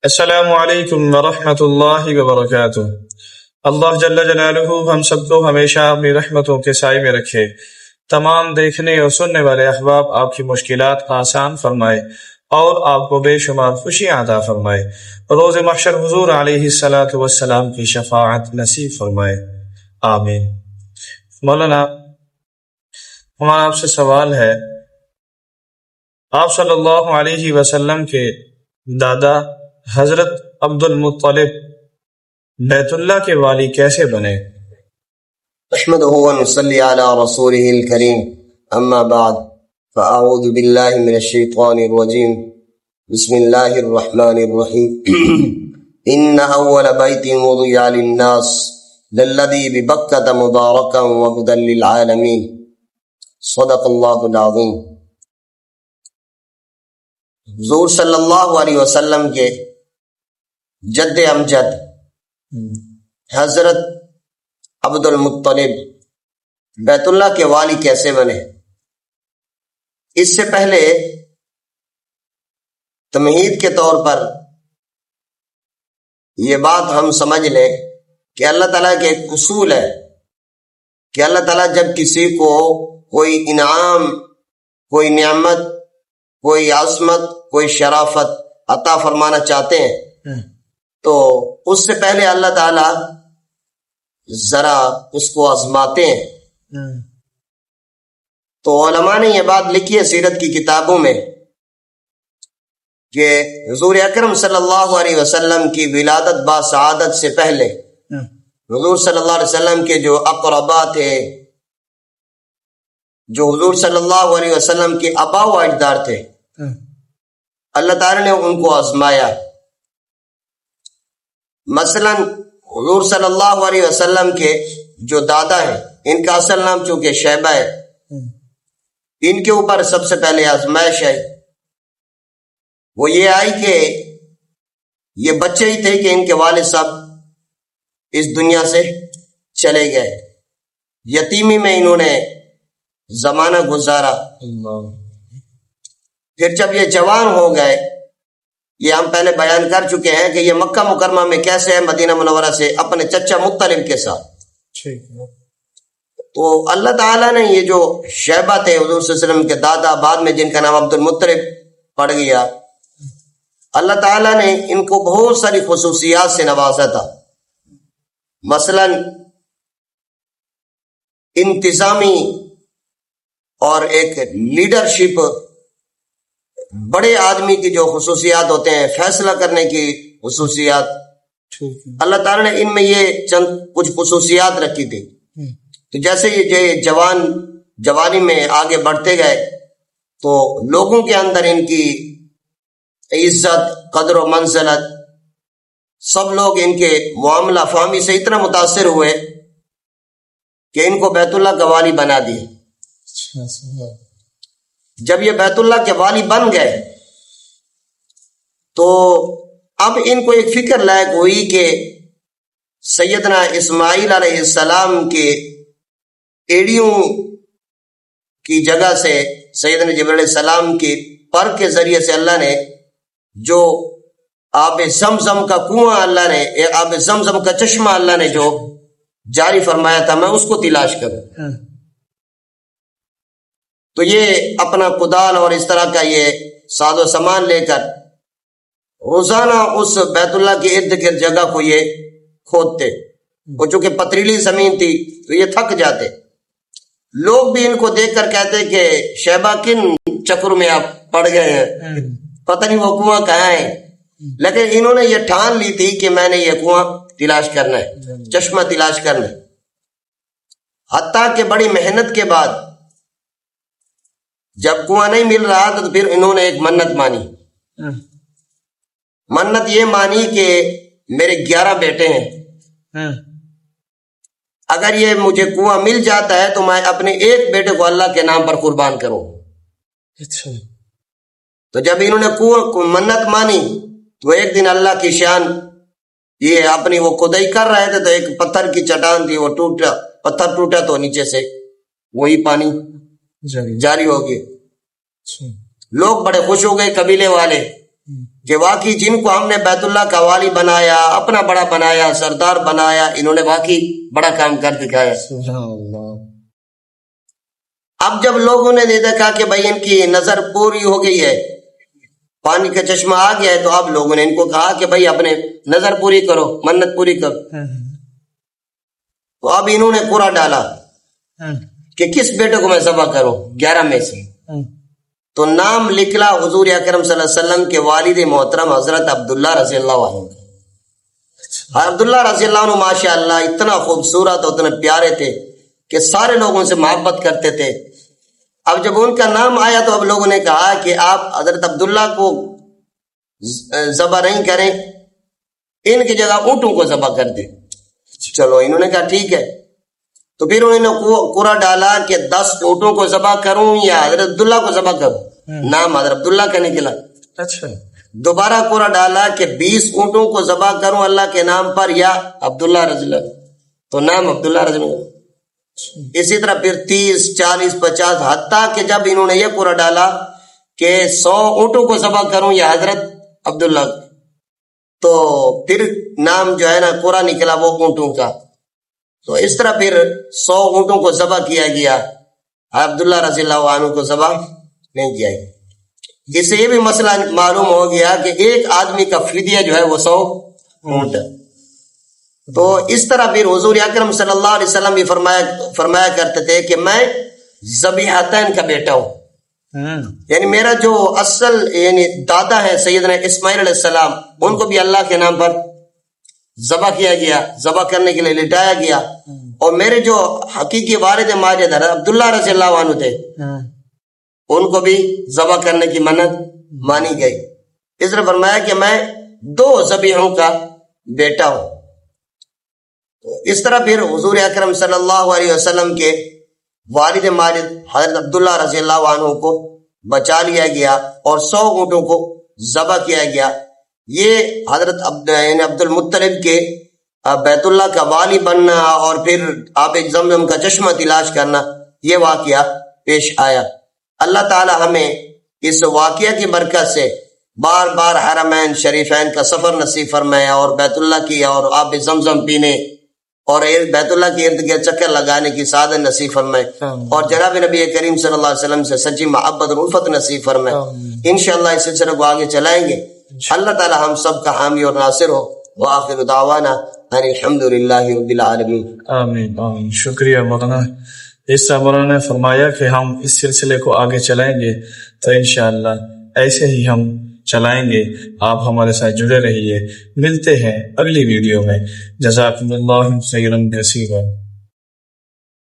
السلام علیکم ورحمۃ اللہ وبرکاتہ۔ اللہ جل جلالہ ہم سب کو ہمیشہ اپنی رحمتوں کے سائے میں رکھے۔ تمام دیکھنے اور سننے والے احباب آپ کی مشکلات آسان فرمائے اور آپ کو بے شمار خوشیاں عطا فرمائے۔ روز محشر حضور علیہ الصلاۃ والسلام کی شفاعت نصیب فرمائے، آمین۔ مولانا، ہمارا آپ سے سوال ہے، آپ صلی اللہ علیہ وسلم کے دادا حضرت عبد المطلب بیت اللہ کے والی کیسے بنے؟ احمدہ ونصلی علی رسولہ الکریم، اما بعد فاعوذ باللہ من الشیطان الرجیم، بسم اللہ الرحمن الرحیم۔ ان اول بیت وضع للناس للذی ببکۃ مبارکا وہدی للعالمین، صدق اللہ العظیم۔ حضور صلی اللہ علیہ وسلم کے جد امجد حضرت عبد المطلب بیت اللہ کے والی کیسے بنے؟ اس سے پہلے تمہید کے طور پر یہ بات ہم سمجھ لیں کہ اللہ تعالیٰ کے ایک اصول ہے کہ اللہ تعالیٰ جب کسی کو کوئی انعام، کوئی نعمت، کوئی عظمت، کوئی شرافت عطا فرمانا چاہتے ہیں تو اس سے پہلے اللہ تعالیٰ ذرا اس کو آزماتے ہیں۔ تو علماء نے یہ بات لکھی ہے سیرت کی کتابوں میں کہ حضور اکرم صلی اللہ علیہ وسلم کی ولادت با سعادت سے پہلے حضور صلی اللہ علیہ وسلم کے جو اقربا تھے، جو حضور صلی اللہ علیہ وسلم کے آبا و اجداد تھے، اللہ تعالیٰ نے ان کو آزمایا۔ مثلا حضور صلی اللہ علیہ وسلم کے جو دادا ہیں، ان کا اصل نام چونکہ شیبہ ہے، ان کے اوپر سب سے پہلے آزمائش ہے وہ یہ آئی کہ یہ بچے ہی تھے کہ ان کے والد صاحب اس دنیا سے چلے گئے، یتیمی میں انہوں نے زمانہ گزارا۔ پھر جب یہ جوان ہو گئے، یہ ہم پہلے بیان کر چکے ہیں کہ یہ مکہ مکرمہ میں کیسے ہے، مدینہ منورہ سے اپنے چچا مطلب کے ساتھ۔ تو اللہ تعالیٰ نے یہ جو شیبہ تھے حضور صلی اللہ علیہ وسلم کے دادا، بعد میں جن کا نام عبد المطلب پڑ گیا، اللہ تعالیٰ نے ان کو بہت ساری خصوصیات سے نوازا تھا۔ مثلا انتظامی اور ایک لیڈرشپ، بڑے آدمی کی جو خصوصیات ہوتے ہیں، فیصلہ کرنے کی خصوصیات، اللہ تعالیٰ نے ان میں یہ چند کچھ خصوصیات رکھی تھی۔ تو جیسے یہ جوانی میں آگے بڑھتے گئے تو لوگوں کے اندر ان کی عزت، قدر و منزلت، سب لوگ ان کے معاملہ فہمی سے اتنا متاثر ہوئے کہ ان کو بیت اللہ کا والی بنا دیے۔ جب یہ بیت اللہ کے والی بن گئے تو اب ان کو ایک فکر لائق ہوئی کہ سیدنا اسماعیل علیہ السلام کے ایڑیوں کی جگہ سے سیدنا جبرائیل علیہ السلام کی پر کے ذریعے سے اللہ نے جو آب زمزم کا کنواں، اللہ نے آب زمزم کا چشمہ اللہ نے جو جاری فرمایا تھا، میں اس کو تلاش کروں۔ تو یہ اپنا کدال اور اس طرح کا یہ ساز و سامان لے کر روزانہ اس بیت اللہ کے ارد گرد جگہ کو یہ کھودتے، وہ چونکہ پتریلی زمین تھی تو یہ تھک جاتے۔ لوگ بھی ان کو دیکھ کر کہتے کہ شیبہ کن چکر میں آپ پڑ گئے ہیں، پتہ نہیں وہ کنواں کہاں ہے، لیکن انہوں نے یہ ٹھان لی تھی کہ میں نے یہ کنواں تلاش کرنا ہے، چشمہ تلاش کرنا ہے۔ حتیٰ کہ بڑی محنت کے بعد جب کنواں نہیں مل رہا تو پھر انہوں نے ایک منت مانی۔ منت یہ مانی کہ میرے 11 بیٹے ہیں، اگر یہ مجھے کنواں مل جاتا ہے تو میں اپنے ایک بیٹے کو اللہ کے نام پر قربان کروں۔ تو جب انہوں نے کنواں منت مانی تو ایک دن اللہ کی شان، یہ اپنی وہ کھدائی کر رہے تھے تو ایک پتھر کی چٹان تھی، وہ ٹوٹا، پتھر ٹوٹا تو نیچے سے وہی پانی جاری ہو گیا۔ لوگ بڑے خوش ہو گئے قبیلے والے کہ واقعی جن کو ہم نے بیت اللہ کا والی بنایا، اپنا بڑا بنایا، سردار بنایا، انہوں نے واقعی بڑا کام کر دکھایا۔ اب جب لوگوں نے دیکھا کہ بھائی ان کی نظر پوری ہو گئی ہے، پانی کا چشمہ آ گیا ہے، تو اب لوگوں نے ان کو کہا کہ بھائی اپنے نظر پوری کرو، منت پوری کرو۔ تو اب انہوں نے قرعہ ڈالا کہ کس بیٹے کو میں ذبح کروں 11 میں سے۔ تو نام لکھلا حضور اکرم صلی اللہ علیہ وسلم کے والد محترم حضرت عبداللہ رضی اللہ عنہ۔ عبداللہ رضی اللہ عنہ ماشاء اللہ اتنا خوبصورت اور اتنے پیارے تھے کہ سارے لوگوں سے محبت کرتے تھے۔ اب جب ان کا نام آیا تو اب لوگوں نے کہا کہ آپ حضرت عبداللہ کو ذبح نہیں کریں، ان کی جگہ اونٹوں کو ذبح کر دیں۔ چلو انہوں نے کہا ٹھیک ہے۔ تو پھر انہوں نے قرعہ ڈالا کہ 10 اونٹوں کو ذبح کروں یا حضرت عبداللہ کو ذبح کروں۔ نام حضرت عبداللہ کا نکلا۔ اچھا دوبارہ قرعہ ڈالا کہ 20 اونٹوں کو ذبح کروں اللہ کے نام پر یا عبداللہ رضی اللہ، تو نام عبداللہ رضی اللہ۔ اسی طرح پھر 30 40 50 حتیٰ کہ جب انہوں نے یہ قرعہ ڈالا کہ 100 اونٹوں کو ذبح کروں یا حضرت عبداللہ، تو پھر نام جو ہے نا قرعہ نکلا وہ اونٹوں کا۔ تو اس طرح پھر 100 اونٹوں کو ذبح کیا گیا، عبداللہ رضی اللہ عنہ کو ذبح نہیں کیا گیا۔ اس سے یہ بھی مسئلہ معلوم ہو گیا کہ ایک آدمی کا فدیہ جو ہے وہ 100 اونٹ۔ تو اس طرح پھر حضور اکرم صلی اللہ علیہ وسلم بھی فرمایا کرتے تھے کہ میں ذبیحتین کا بیٹا ہوں، یعنی میرا جو اصل یعنی دادا ہے سیدنا اسماعیل علیہ السلام، ان کو بھی اللہ کے نام پر ذبح کیا گیا، ذبح کرنے کے لیے لٹایا گیا، اور میرے جو حقیقی والد ماجد عبداللہ رضی اللہ عنہ تھے ان کو بھی ذبح کرنے کی منت مانی گئی۔ اس طرح فرمایا کہ میں 2 ذبیحوں کا بیٹا ہوں۔ اس طرح پھر حضور اکرم صلی اللہ علیہ وسلم کے والد ماجد حضرت عبداللہ رضی اللہ عنہ کو بچا لیا گیا اور 100 اونٹوں کو ذبح کیا گیا۔ یہ حضرت عبد المطلب کے بیت اللہ کا والی بننا اور پھر آب زمزم کا چشمہ تلاش کرنا، یہ واقعہ پیش آیا۔ اللہ تعالی ہمیں اس واقعہ کی برکت سے بار بار حرمین شریفین کا سفر نصیب فرمائے اور بیت اللہ کی اور آب زمزم پینے اور بیت اللہ کے ارد گرد چکر لگانے کی سعادت نصیب فرمائے، اور جناب نبی کریم صلی اللہ علیہ وسلم سے سچی محبت اور الفت نصیب فرمائے۔ انشاءاللہ اس سلسلے کو آگے چلائیں گے۔ اللہ تعالی ہم سب کا حامی اور ناصر ہو۔ وآخر دعوانا ان الحمدللہ رب العالمین۔ آمین آمین۔ شکریہ مولانا۔ اس طرح مولانا نے فرمایا کہ ہم اس سلسلے کو آگے چلائیں گے، تو انشاءاللہ ایسے ہی ہم چلائیں گے۔ آپ ہمارے ساتھ جڑے رہیے۔ ملتے ہیں اگلی ویڈیو میں۔ جزاکم اللہ خیرا کثیرا۔